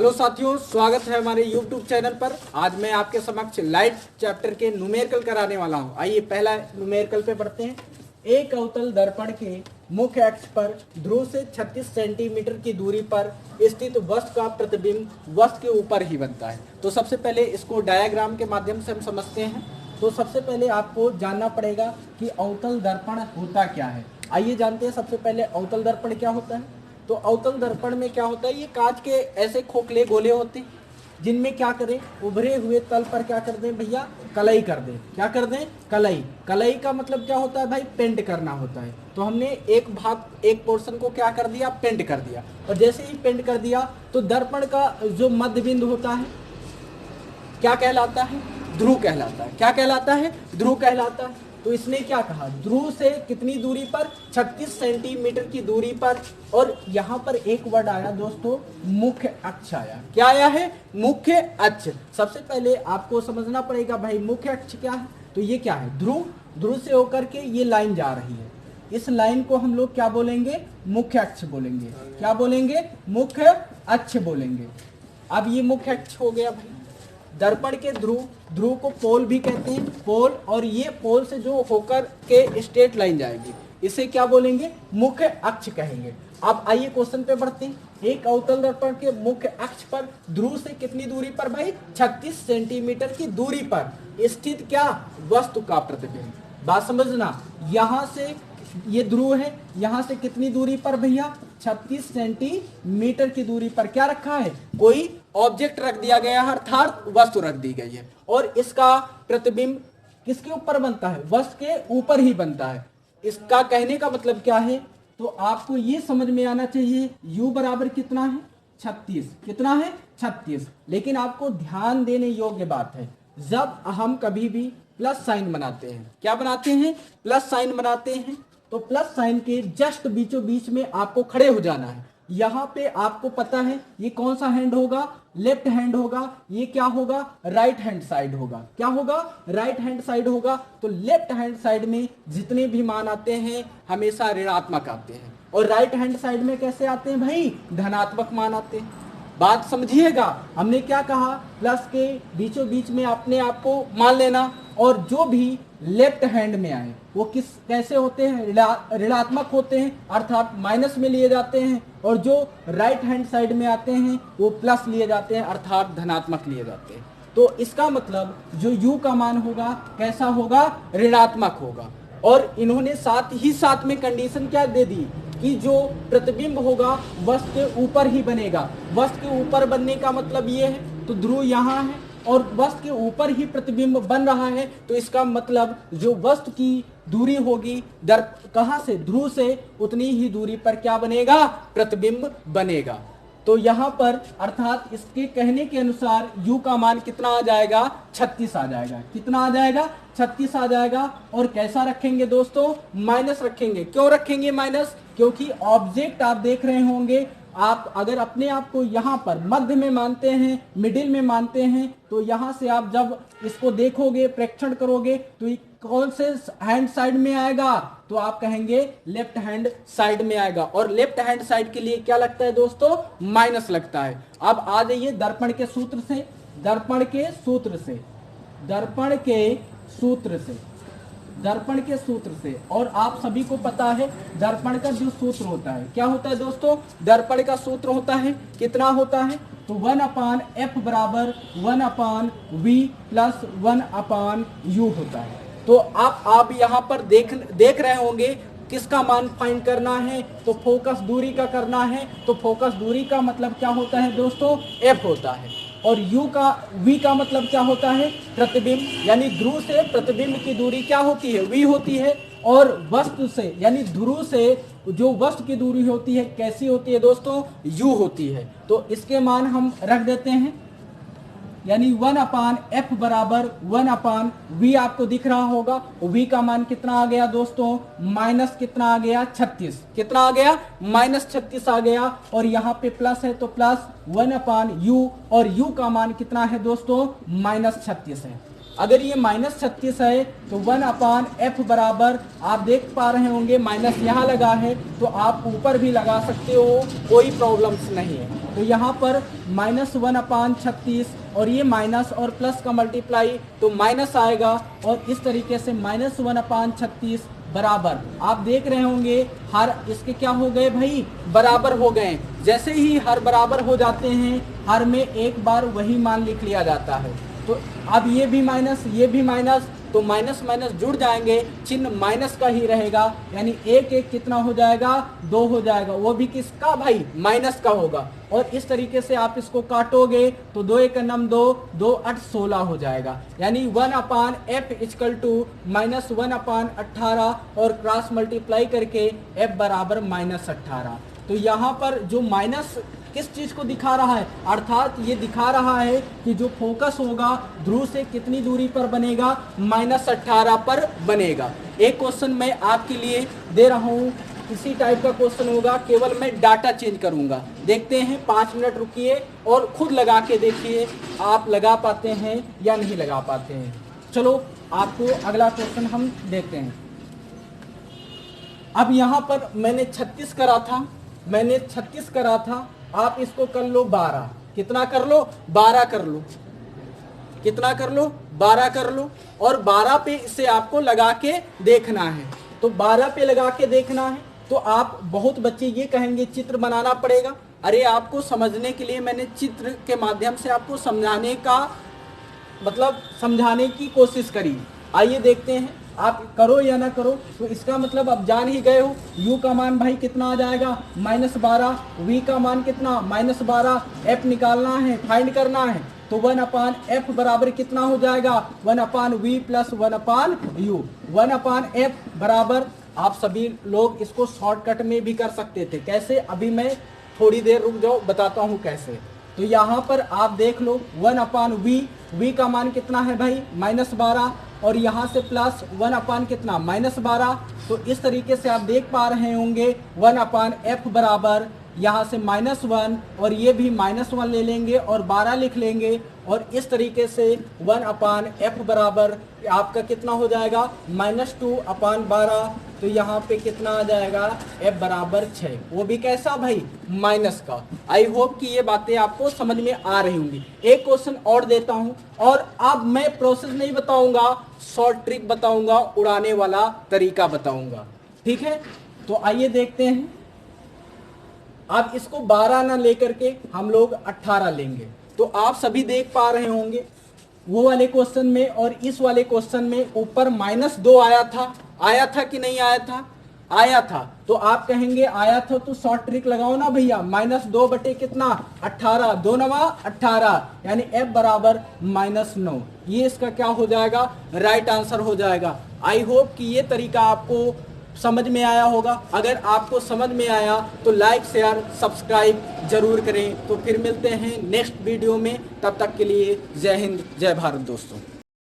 Hello साथियों, स्वागत है हमारे YouTube चैनल पर। आज मैं आपके समक्ष लाइट चैप्टर के न्यूमेरिकल कराने वाला हूं। आइए पहला न्यूमेरिकल पे पढ़ते हैं। एक अवतल दर्पण के मुख्य अक्ष पर ध्रुव से 36 सेंटीमीटर की दूरी पर स्थित वस्तु का प्रतिबिंब वस्तु के ऊपर ही बनता है। तो सबसे पहले इसको डायग्राम के माध्यम से हम समझते हैं। तो सबसे पहले आपको जानना पड़ेगा कि अवतल दर्पण होता क्या है। आइए जानते हैं सबसे पहले अवतल दर्पण क्या होता है। तो अवतल दर्पण में क्या होता है, ये कांच के ऐसे खोखले गोले होते हैं जिनमें क्या करें, उभरे हुए तल पर क्या कर दें भैया, कलई कर दें। क्या कर दें, कलई। कलई का मतलब क्या होता है भाई, पेंट करना होता है। तो हमने एक भाग, एक पोर्शन को क्या कर दिया, पेंट कर दिया। और जैसे ही पेंट कर दिया तो दर्पण का जो मध्य बिंदु होता है क्या कहलाता है, ध्रुव कहलाता है। क्या कहलाता है, ध्रुव कहलाता है। तो इसने क्या कहा, ध्रुव से कितनी दूरी पर, 36 सेंटीमीटर की दूरी पर। और यहाँ पर एक वर्ड आया दोस्तों, मुख्य अक्ष आया। क्या आया है, मुख्य अक्ष। सबसे पहले आपको समझना पड़ेगा भाई मुख्य अक्ष क्या है। तो ये क्या है, ध्रुव। ध्रुव से होकर के ये लाइन जा रही है। इस लाइन को हम लोग क्या बोलेंगे, मुख्य अक्ष बोलेंगे। क्या बोलेंगे, मुख्य अक्ष बोलेंगे। अब ये मुख्य अक्ष हो गया भाई। दर्पण के ध्रुव, ध्रुव को पोल भी कहते हैं, पोल। और ये पोल से जो होकर के स्ट्रेट लाइन जाएगी, इसे क्या बोलेंगे, मुख्य अक्ष कहेंगे। अब आइए क्वेश्चन पे बढ़ते हैं। एक अवतल दर्पण के मुख्य अक्ष पर ध्रुव से कितनी दूरी पर भाई, 36 सेंटीमीटर की दूरी पर स्थित क्या, वस्तु का प्रतिबिंब। बात समझना, यहाँ से ये ध्रुव है, यहाँ से कितनी दूरी पर भैया, 36 सेंटीमीटर की दूरी पर क्या रखा है, कोई ऑब्जेक्ट रख दिया गया है, अर्थात वस्तु रख दी गई है। और इसका प्रतिबिंब किसके ऊपर बनता है, वस्तु के ऊपर ही बनता है। इसका कहने का मतलब क्या है, तो आपको ये समझ में आना चाहिए u बराबर कितना है, 36। कितना है, 36। लेकिन आपको ध्यान देने योग्य बात है, जब हम कभी भी प्लस साइन बनाते हैं, क्या बनाते हैं, प्लस साइन बनाते हैं, तो प्लस साइन के जस्ट बीचों बीच में आपको खड़े हो जाना है। यहाँ पे आपको पता है ये कौन सा हैंड होगा, लेफ्ट हैंड होगा। ये क्या होगा, राइट हैंड साइड होगा। क्या होगा, राइट हैंड साइड होगा। तो लेफ्ट हैंड साइड में जितने भी मान आते हैं हमेशा ऋणात्मक आते हैं, और राइट हैंड साइड में कैसे आते हैं भाई, धनात्मक मान आते हैं। बात समझिएगा, हमने क्या कहा, प्लस के बीचों बीच में अपने आप को मान लेना। और जो भी लेफ्ट हैंड में आए वो किस कैसे होते हैं, ऋणात्मक होते हैं, अर्थात माइनस में लिए जाते हैं। और जो राइट हैंड साइड में आते हैं वो प्लस लिए जाते हैं, अर्थात धनात्मक लिए जाते हैं। तो इसका मतलब जो u का मान होगा कैसा होगा, ऋणात्मक होगा। और इन्होंने साथ ही साथ में कंडीशन क्या दे दी कि जो प्रतिबिंब होगा वस्तु के ऊपर ही बनेगा। वस्तु के ऊपर बनने का मतलब ये है, तो ध्रुव यहाँ है और वस्तु के ऊपर ही प्रतिबिंब बन रहा है। तो इसका मतलब जो वस्तु की दूरी होगी कहाँ से, ध्रुव से, उतनी ही दूरी पर क्या बनेगा, प्रतिबिंब बनेगा। तो यहाँ पर अर्थात इसके कहने के अनुसार u का मान कितना आ जाएगा, 36 आ जाएगा। कितना आ जाएगा, 36 आ जाएगा। और कैसा रखेंगे दोस्तों, माइनस रखेंगे। क्यों रखेंगे माइनस, क्योंकि ऑब्जेक्ट आप देख रहे होंगे, आप अगर अपने आप को यहाँ पर मध्य में मानते हैं, मिडिल में मानते हैं, तो यहाँ से आप जब इसको देखोगे, प्रेक्षण करोगे, तो ये कौन से हैंड साइड में आएगा, तो आप कहेंगे लेफ्ट हैंड साइड में आएगा। और लेफ्ट हैंड साइड के लिए क्या लगता है दोस्तों, माइनस लगता है। अब आ जाइए दर्पण के सूत्र से, दर्पण के सूत्र से, दर्पण के सूत्र से, दर्पण के सूत्र से। और आप सभी को पता है दर्पण का जो सूत्र होता है, क्या होता है दोस्तों, दर्पण का सूत्र होता है, कितना होता है, तो 1/f बराबर 1/v प्लस 1/u होता है। तो आप यहाँ पर देख रहे होंगे किसका मान फाइंड करना है, तो फोकस दूरी का करना है। तो फोकस दूरी का मतलब क्या होता है दोस्तों, f होता है। और v का मतलब क्या होता है, प्रतिबिंब, यानी ध्रुव से प्रतिबिंब की दूरी क्या होती है, v होती है। और वस्तु से यानी ध्रुव से जो वस्तु की दूरी होती है कैसी होती है दोस्तों, u होती है। तो इसके मान हम रख देते हैं, यानी 1/f बराबर 1/v आपको दिख रहा होगा। v का मान कितना आ गया दोस्तों, माइनस कितना आ गया, 36। कितना आ गया, माइनस 36 आ गया। और यहाँ पे प्लस है तो प्लस 1/u, और u का मान कितना है दोस्तों, माइनस 36 है। अगर ये -36 है तो 1/f बराबर, आप देख पा रहे होंगे माइनस यहाँ लगा है तो आप ऊपर भी लगा सकते हो, कोई प्रॉब्लम्स नहीं है। तो यहाँ पर -1/36 और ये माइनस और प्लस का मल्टीप्लाई तो माइनस आएगा, और इस तरीके से -1/36 बराबर, आप देख रहे होंगे हर इसके क्या हो गए भाई, बराबर हो गए। जैसे ही हर बराबर हो जाते हैं, हर में एक बार वही मान लिख लिया जाता है। तो अब ये भी माइनस, ये भी माइनस, तो माइनस माइनस जुड़ जाएंगे, चिन्ह माइनस का ही रहेगा, यानी एक एक कितना हो जाएगा, 2 हो जाएगा, वो भी किसका भाई, माइनस का होगा। और इस तरीके से आप इसको काटोगे तो 2 × 2 2 8 16 हो जाएगा, यानी 1/f = -1/18 और क्रॉस मल्टीप्लाई करके f बराबर -18। तो यहाँ पर जो माइनस किस चीज को दिखा रहा है, अर्थात ये दिखा रहा है कि जो फोकस होगा ध्रुव से कितनी दूरी पर बनेगा, -18 पर बनेगा। एक क्वेश्चन मैं आपके लिए दे रहा हूँ, इसी टाइप का क्वेश्चन होगा, केवल मैं डाटा चेंज करूंगा। देखते हैं, 5 मिनट रुकिए और खुद लगा के देखिए आप लगा पाते हैं या नहीं लगा पाते हैं। चलो आपको अगला क्वेश्चन हम देखते हैं। अब यहाँ पर मैंने 36 करा था, आप इसको कर लो 12, कितना कर लो, 12 कर लो, कितना कर लो, 12 कर लो, और 12 पे इसे आपको लगा के देखना है। तो 12 पे लगा के देखना है तो आप, बहुत बच्चे ये कहेंगे चित्र बनाना पड़ेगा। अरे आपको समझने के लिए मैंने चित्र के माध्यम से आपको समझाने का मतलब समझाने की कोशिश करी। आइए देखते हैं, आप करो या ना करो, तो इसका मतलब आप जान ही गए हो। u का मान भाई कितना आ जाएगा, -12, v का मान कितना, -12, f निकालना है, फाइंड करना है, तो 1/f बराबर कितना हो जाएगा, 1/v + 1/u। 1/f बराबर, आप सभी लोग इसको शॉर्टकट में भी कर सकते थे, कैसे, अभी मैं थोड़ी देर रुक जाओ बताता हूँ कैसे। तो यहाँ पर आप देख लो 1/v, v का मान कितना है भाई, -12, और यहाँ से प्लस 1/ कितना, -12। तो इस तरीके से आप देख पा रहे होंगे 1/f बराबर, यहाँ से -1 और ये भी -1 ले लेंगे और 12 लिख लेंगे, और इस तरीके से 1/f बराबर आपका कितना हो जाएगा, -2/12। तो यहाँ पे कितना आ जाएगा, f बराबर 6, वो भी कैसा भाई, माइनस का। आई होप कि ये बातें आपको समझ में आ रही होंगी। एक क्वेश्चन और देता हूँ, और अब मैं प्रोसेस नहीं बताऊंगा, शॉर्ट ट्रिक बताऊंगा, उड़ाने वाला तरीका बताऊंगा, ठीक है। तो आइए देखते हैं, अब इसको 12 ना लेकर के हम लोग 18 लेंगे। तो आप सभी देख पा रहे होंगे वो वाले क्वेश्चन में और इस वाले क्वेश्चन में ऊपर -2 आया था कि नहीं आया था, आया था। तो आप कहेंगे आया था तो शॉर्ट ट्रिक लगाओ ना भैया, -2 बटे कितना, 18, 2 9 18, यानी f बराबर -9। ये इसका क्या हो जाएगा, राइट आंसर हो जाएगा। आई होप कि ये तरीका आपको समझ में आया होगा। अगर आपको समझ में आया तो लाइक शेयर सब्सक्राइब जरूर करें। तो फिर मिलते हैं नेक्स्ट वीडियो में, तब तक के लिए जय हिंद जय भारत दोस्तों।